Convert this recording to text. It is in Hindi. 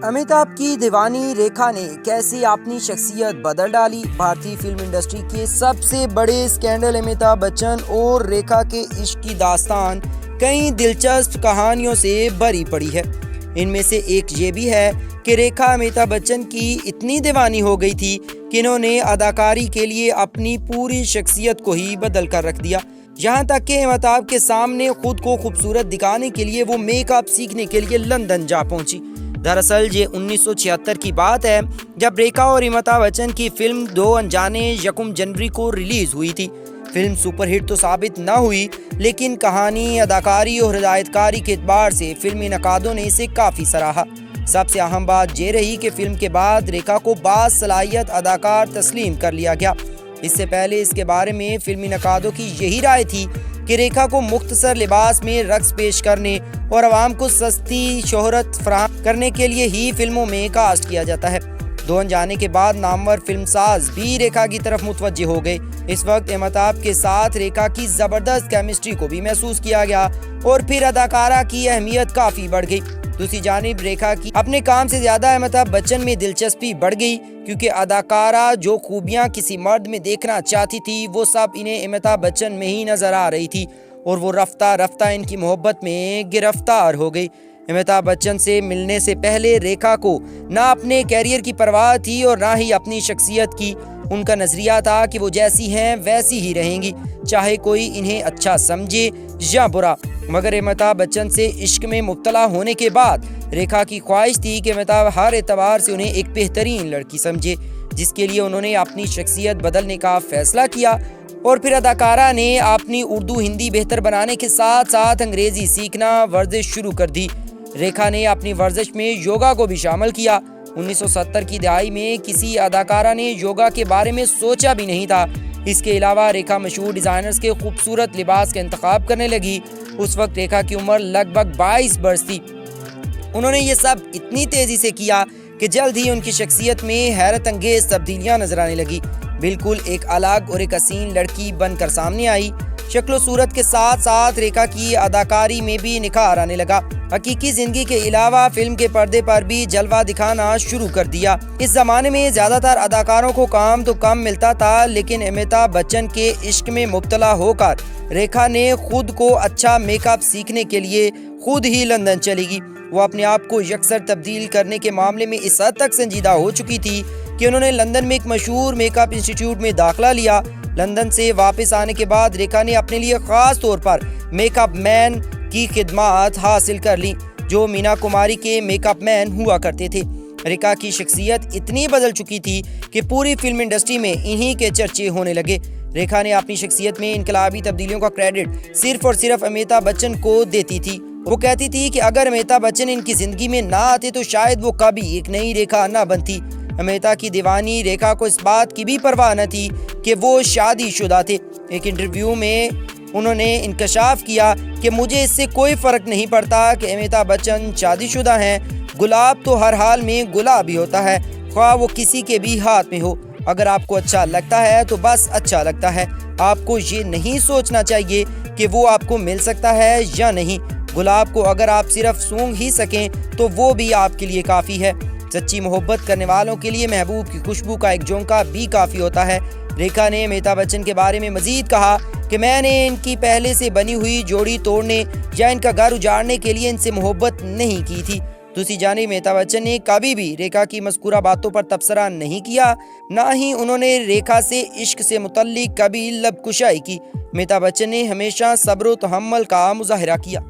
अमिताभ की दीवानी रेखा ने कैसे अपनी शख्सियत बदल डाली। भारतीय फिल्म इंडस्ट्री के सबसे बड़े स्कैंडल अमिताभ बच्चन और रेखा के इश्क की दास्तान कई दिलचस्प कहानियों से भरी पड़ी है। इनमें से एक ये भी है कि रेखा अमिताभ बच्चन की इतनी दीवानी हो गई थी कि इन्होंने अदाकारी के लिए अपनी पूरी शख्सियत को ही बदल कर रख दिया। यहाँ तक कि अमिताभ के सामने खुद को खूबसूरत दिखाने के लिए वो मेकअप सीखने के लिए लंदन जा पहुंची। दरअसल ये 1976 की बात है जब रेखा और अमिताभ बच्चन की फिल्म दो अनजाने 1 जनवरी को रिलीज हुई थी। फिल्म सुपरहिट तो साबित न हुई, लेकिन कहानी, अदाकारी और हिदायतकारी के एतबार से फिल्मी नकादों ने इसे काफ़ी सराहा। सबसे अहम बात ये रही कि फिल्म के बाद रेखा को बासलाहियत अदाकार तस्लीम कर लिया गया। इससे पहले इसके बारे में फिल्मी नकादों की यही राय थी कि रेखा को मुख्तसर लिबास में रक्स पेश करने और आवाम को सस्ती शोहरत फराहम करने के लिए ही फिल्मों में कास्ट किया जाता है। दो अनजाने के बाद नामवर फिल्मसाज भी रेखा की तरफ मुतवज्जे हो गए। इस वक्त अमिताभ के साथ रेखा की जबरदस्त केमिस्ट्री को भी महसूस किया गया और फिर अदाकारा की अहमियत काफी बढ़ गई। दूसरी जानिब रेखा की अपने काम से ज्यादा अमिताभ बच्चन में दिलचस्पी बढ़ गई, क्योंकि अदाकारा जो खूबियां किसी मर्द में देखना चाहती थी वो सब इन्हें अमिताभ बच्चन में ही नजर आ रही थी और वो रफ्ता रफ्ता इनकी मोहब्बत में गिरफ्तार हो गई। अमिताभ बच्चन से मिलने से पहले रेखा को ना अपने कैरियर की परवाह थी और ना ही अपनी शख्सियत की। उनका नजरिया था कि वो जैसी हैं वैसी ही रहेंगी, चाहे कोई इन्हें अच्छा समझे या बुरा। मगर अमिताभ बच्चन से इश्क में मुब्तला होने के बाद रेखा की ख्वाहिश थी कि अमिताभ हर एतबार से उन्हें एक बेहतरीन लड़की समझे, जिसके लिए उन्होंने अपनी शख्सियत बदलने का फैसला किया। और फिर अदाकारा ने अपनी उर्दू हिंदी बेहतर बनाने के साथ साथ अंग्रेजी सीखना वर्जिश शुरू कर दी। रेखा ने अपनी वर्जिश में योगा को भी शामिल किया। 1970 की दहाई में किसी अदाकारा ने योगा के बारे में सोचा भी नहीं था। इसके अलावा रेखा मशहूर डिज़ाइनर्स के खूबसूरत लिबास का इंतखाब करने लगी। उस वक्त रेखा की उम्र लगभग 22 बरस थी। उन्होंने ये सब इतनी तेज़ी से किया कि जल्द ही उनकी शख्सियत में हैरत अंगेज तब्दीलियाँ नजर आने लगी। बिल्कुल एक अलग और एक हसीन लड़की बनकर सामने आई। शक्ल सूरत के साथ साथ रेखा की अदाकारी में भी निखार आने लगा। हकीकी जिंदगी के अलावा फिल्म के पर्दे पर भी जलवा दिखाना शुरू कर दिया। इस जमाने में ज्यादातर अदाकारों को काम तो कम मिलता था, लेकिन अमिताभ बच्चन के इश्क में मुब्तला होकर रेखा ने खुद को अच्छा मेकअप सीखने के लिए खुद ही लंदन चली गई। वो अपने आप को यकसर तब्दील करने के मामले में इस हद तक संजीदा हो चुकी थी कि उन्होंने लंदन में एक मशहूर मेकअप इंस्टीट्यूट में दाखिला लिया। लंदन से वापस आने के बाद रेखा ने अपने लिए खास तौर पर मेकअप मैन की खिदमत हासिल कर ली, जो मीना कुमारी के मेकअप मैन हुआ करते थे। रेखा की शख्सियत इतनी बदल चुकी थी कि पूरी फिल्म इंडस्ट्री में इन्हीं के चर्चे होने लगे। रेखा ने अपनी शख्सियत में इनकलाबी तब्दीलियों का क्रेडिट सिर्फ और सिर्फ अमिताभ बच्चन को देती थी। वो कहती थी कि अगर अमिताभ बच्चन इनकी जिंदगी में ना आते तो शायद वो कभी एक नई रेखा ना बनती। अमिताभ की दीवानी रेखा को इस बात की भी परवाह न थी कि वो शादीशुदा थे। एक इंटरव्यू में उन्होंने इंकशाफ किया कि मुझे इससे कोई फ़र्क नहीं पड़ता कि अमिताभ बच्चन शादीशुदा हैं। गुलाब तो हर हाल में गुलाब ही होता है, ख्वाह वो किसी के भी हाथ में हो। अगर आपको अच्छा लगता है तो बस अच्छा लगता है। आपको ये नहीं सोचना चाहिए कि वो आपको मिल सकता है या नहीं। गुलाब को अगर आप सिर्फ सूंघ ही सकें तो वो भी आपके लिए काफ़ी है। सच्ची मोहब्बत करने वालों के लिए महबूब की खुशबू का एक झोंका भी काफ़ी होता है। रेखा ने अमिताभ बच्चन के बारे में मजीद कहा कि मैंने इनकी पहले से बनी हुई जोड़ी तोड़ने या इनका घर उजाड़ने के लिए इनसे मोहब्बत नहीं की थी। दूसरी जानिब अमिताभ बच्चन ने कभी भी रेखा की मज़कूरा बातों पर तबसरा नहीं किया, ना ही उन्होंने रेखा से इश्क से मुतल्लिक कभी लबकुशाई की। अमिताभ बच्चन ने हमेशा सब्र व तहम्मुल का मुजाहिरा किया।